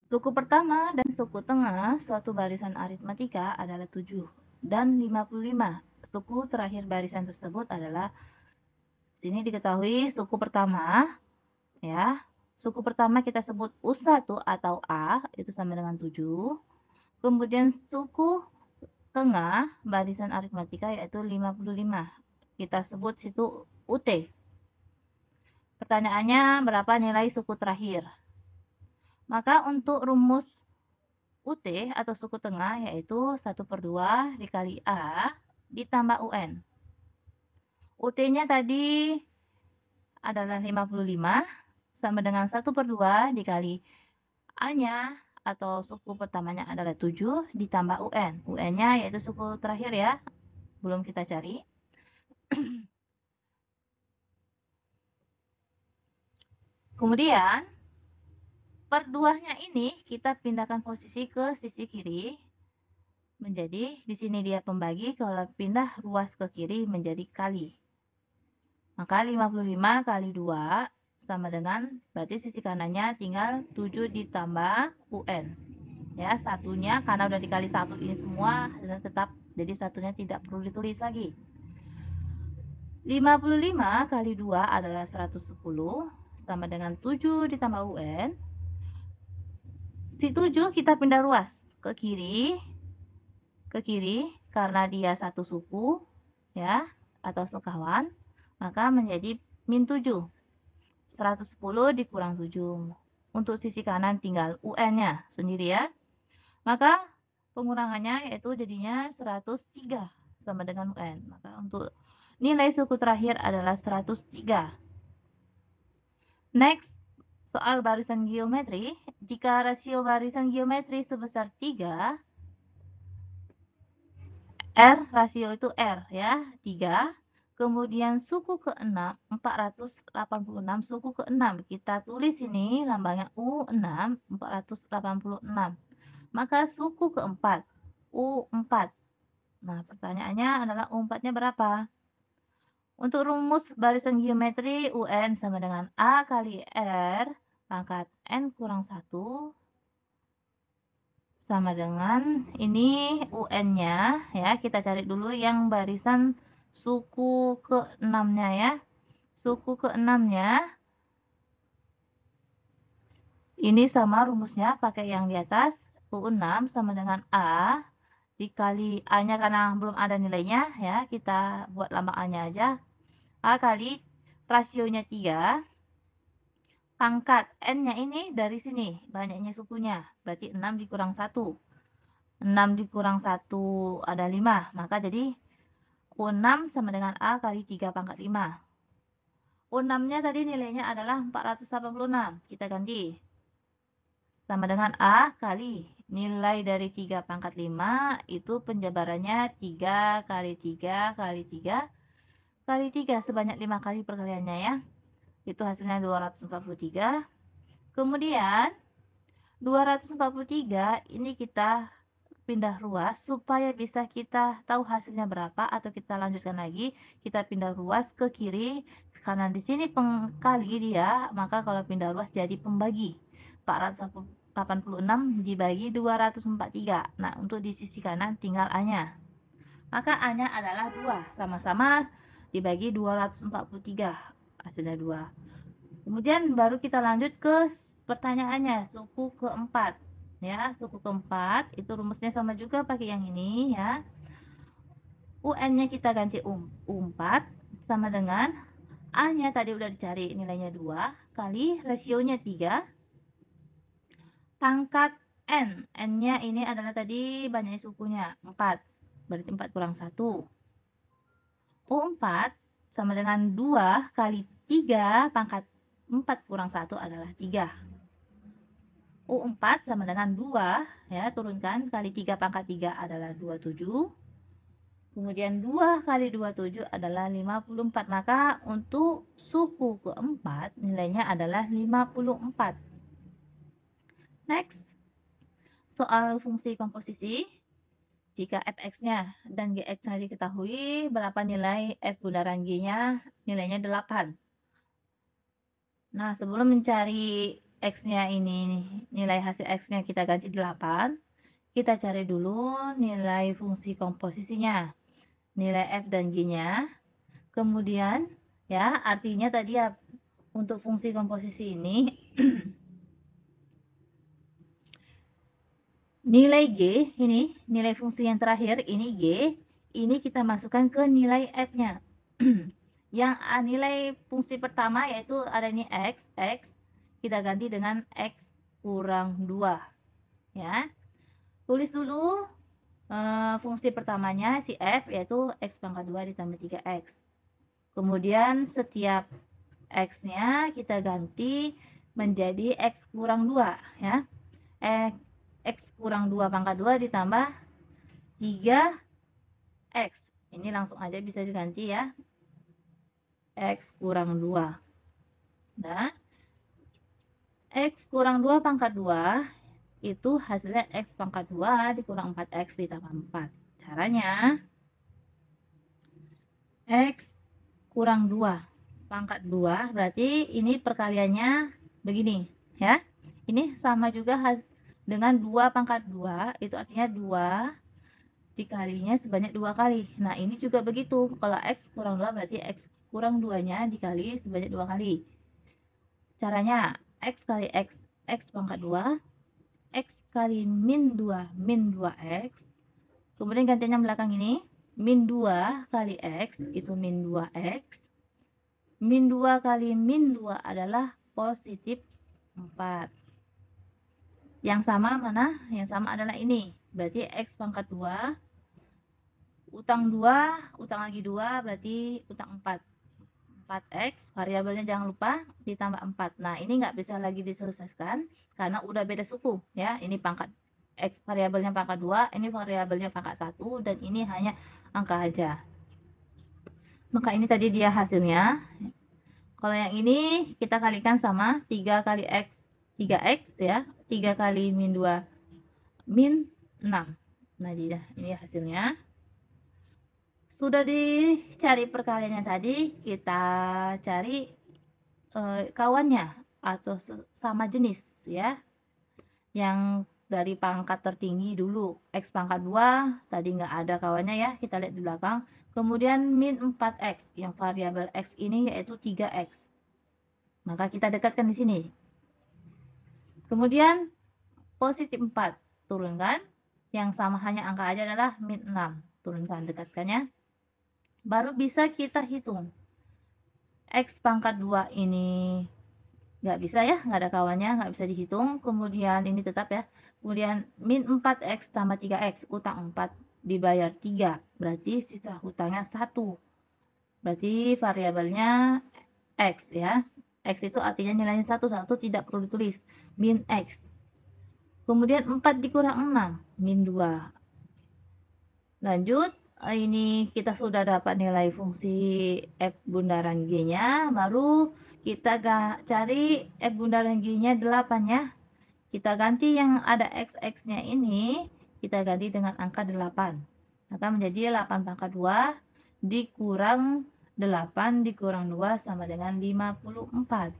Suku pertama dan suku tengah suatu barisan aritmatika adalah 7 dan 55. Suku terakhir barisan tersebut adalah, sini diketahui suku pertama, ya. Suku pertama kita sebut U1 atau A, itu sama dengan 7. Kemudian suku tengah barisan aritmatika yaitu 55. Kita sebut situ UT. Pertanyaannya, berapa nilai suku terakhir? Maka untuk rumus UT atau suku tengah yaitu 1/2 dikali A ditambah UN. UT-nya tadi adalah 55 sama dengan 1/2 dikali A-nya atau suku pertamanya adalah 7 ditambah UN. UN-nya yaitu suku terakhir ya, belum kita cari. Kemudian, per 2-nya ini kita pindahkan posisi ke sisi kiri. Menjadi, di sini dia pembagi, kalau pindah ruas ke kiri menjadi kali. Maka 55 kali 2 sama dengan, berarti sisi kanannya tinggal 7 ditambah UN. Ya, satunya karena udah dikali 1 ini semua, hasilnya tetap, jadi satunya tidak perlu ditulis lagi. 55 kali 2 adalah 110, sama dengan 7 ditambah UN. Si 7 kita pindah ruas ke kiri, karena dia satu suku, ya, atau sekawan, maka menjadi min 7. 110 dikurang 7. Untuk sisi kanan tinggal UN-nya sendiri ya. Maka pengurangannya yaitu jadinya 103 sama dengan UN. Maka untuk nilai suku terakhir adalah 103. Next, soal barisan geometri. Jika rasio barisan geometri sebesar 3, R, rasio itu R ya, 3. Kemudian suku ke-6, 486, suku ke-6. Kita tulis ini lambangnya U6, 486. Maka suku ke-4, U4. Nah, pertanyaannya adalah U4-nya berapa? Untuk rumus barisan geometri, UN sama dengan A kali R pangkat N kurang 1 sama dengan ini UN-nya ya. Kita cari dulu yang barisan suku ke-6-nya ya. Suku ke-6-nya ini sama rumusnya pakai yang di atas. U6 sama dengan A dikali A-nya karena belum ada nilainya ya. Kita buat lambang A-nya aja. A kali rasionya 3 pangkat N-nya ini dari sini, banyaknya sukunya. Berarti 6 dikurang 1. 6 dikurang 1 ada 5. Maka jadi U6 sama dengan A kali 3 pangkat 5. U6-nya tadi nilainya adalah 486. Kita ganti. Sama dengan A kali nilai dari 3 pangkat 5 itu penjabarannya 3 kali 3 kali 3 kali 3 sebanyak 5 kali perkaliannya ya. Itu hasilnya 243. Kemudian 243 ini kita pindah ruas supaya bisa kita tahu hasilnya berapa, atau kita lanjutkan lagi, kita pindah ruas ke kiri karena di sini pengkali dia, maka kalau pindah ruas jadi pembagi. 486 dibagi 243. Nah, untuk di sisi kanan tinggal A-nya. Maka A-nya adalah 2, sama-sama dibagi 243. Hasilnya 2. Kemudian baru kita lanjut ke pertanyaannya, suku keempat. Ya, suku keempat itu rumusnya sama juga pakai yang ini ya. UN-nya kita ganti U4 sama dengan A-nya tadi udah dicari nilainya 2 kali rasionya 3 pangkat N. N-nya ini adalah tadi banyak sukunya 4. Berarti 4 kurang 1. U4 sama dengan 2 kali 3 pangkat 4 kurang 1 adalah 3. U4 sama dengan 2 ya, turunkan kali 3 pangkat 3 adalah 27. Kemudian 2 kali 27 adalah 54. Maka untuk suku keempat nilainya adalah 54. Next, soal fungsi komposisi. Jika fx-nya dan gx-nya diketahui, berapa nilai f bundaran g-nya? Nilainya 8. Nah, sebelum mencari X-nya ini, nilai hasil X-nya kita ganti 8. Kita cari dulu nilai fungsi komposisinya, nilai F dan G-nya. Kemudian, ya, artinya tadi ya, untuk fungsi komposisi ini, nilai G, ini, nilai fungsi yang terakhir, ini G, ini kita masukkan ke nilai F-nya. Yang nilai fungsi pertama yaitu ada ini X, kita ganti dengan X kurang 2. Ya. Tulis dulu fungsi pertamanya si F yaitu X pangkat 2 ditambah 3X. Kemudian setiap X-nya kita ganti menjadi X kurang 2. Ya. X kurang 2 pangkat 2 ditambah 3X. Ini langsung aja bisa diganti ya. X kurang 2. Nah, X kurang 2 pangkat 2 itu hasilnya X pangkat 2 dikurang 4X ditambah 4. Caranya, X kurang 2 pangkat 2 berarti ini perkaliannya begini ya. Ini sama juga dengan 2 pangkat 2, itu artinya 2 dikalinya sebanyak 2 kali. Nah, ini juga begitu. Kalau X kurang 2 berarti X kurang 2-nya dikali sebanyak 2 kali. Caranya, X kali X, X pangkat 2, X kali min 2, min 2X. Kemudian gantinya belakang ini, min 2 kali X, itu min 2X. Min 2 kali min 2 adalah positif 4. Yang sama mana? Yang sama adalah ini. Berarti X pangkat 2, utang 2, utang lagi 2, berarti utang 4. 4X, variabelnya jangan lupa ditambah 4. Nah, ini nggak bisa lagi diselesaikan karena udah beda suku ya. Ini pangkat X variabelnya pangkat 2, ini variabelnya pangkat 1, dan ini hanya angka aja. Maka ini tadi dia hasilnya. Kalau yang ini kita kalikan sama 3 kali X, 3X ya, 3 kali min 2, min 6. Nah, ini hasilnya. Sudah dicari perkaliannya tadi, kita cari kawannya atau sama jenis ya. Yang dari pangkat tertinggi dulu, X pangkat 2, tadi nggak ada kawannya ya, kita lihat di belakang. Kemudian min 4X, yang variabel X ini yaitu 3X. Maka kita dekatkan di sini. Kemudian positif 4, turunkan. Yang sama hanya angka aja adalah min 6, turunkan, dekatkannya. Baru bisa kita hitung. X pangkat 2 ini nggak bisa ya, nggak ada kawannya, nggak bisa dihitung. Kemudian ini tetap ya. Kemudian min 4X tambah 3X, utang 4 dibayar 3, berarti sisa hutangnya 1. Berarti variabelnya X ya. X itu artinya nilainya 1, 1 tidak perlu ditulis. Min X. Kemudian 4 dikurang 6, min 2. Lanjut, ini kita sudah dapat nilai fungsi F bundaran G-nya, baru kita cari F bundaran G-nya 8 ya. Kita ganti yang ada X-X-nya ini, kita ganti dengan angka 8. Maka menjadi 8 pangkat 2 dikurang 8 dikurang 2 sama dengan 54.